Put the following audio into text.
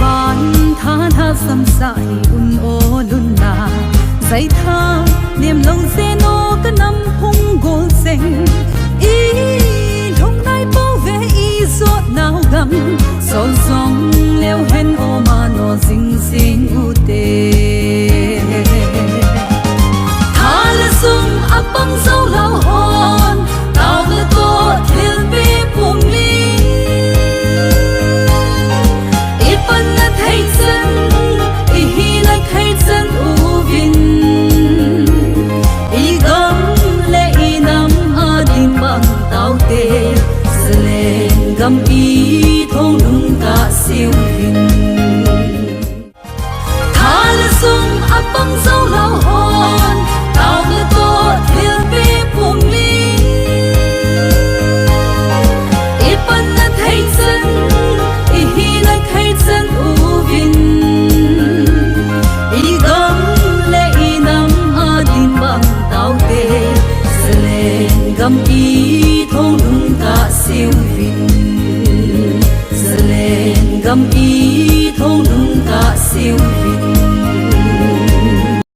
ban tha tha sam sa hi un o lun na zai tha niềm lâu xe nó cái năm hung gol seng y lúc này bao về y giọt nào gầm so dòng leo hen o mà nó ding ding u tê tha là sung áp băng dâu lao hòn tao là to thiên bi buông ly ít bận là thấy chân ít hi là thấy chân u vin ý gấm lệ ý nắm a din bằng tao tê giờ lên gấm ý thong nung cả siêu vin tha là sung áp băng dâu lao hòn tao là to thiên bi buông ly ít bận là thấy chân ít hi là thấy chân u vin ý gấm lệ ý nắm a din bằng tao tê giờ lên gấm ý thong nung cả siêu vin giờ lên gấm ý thong nung cả siêu vin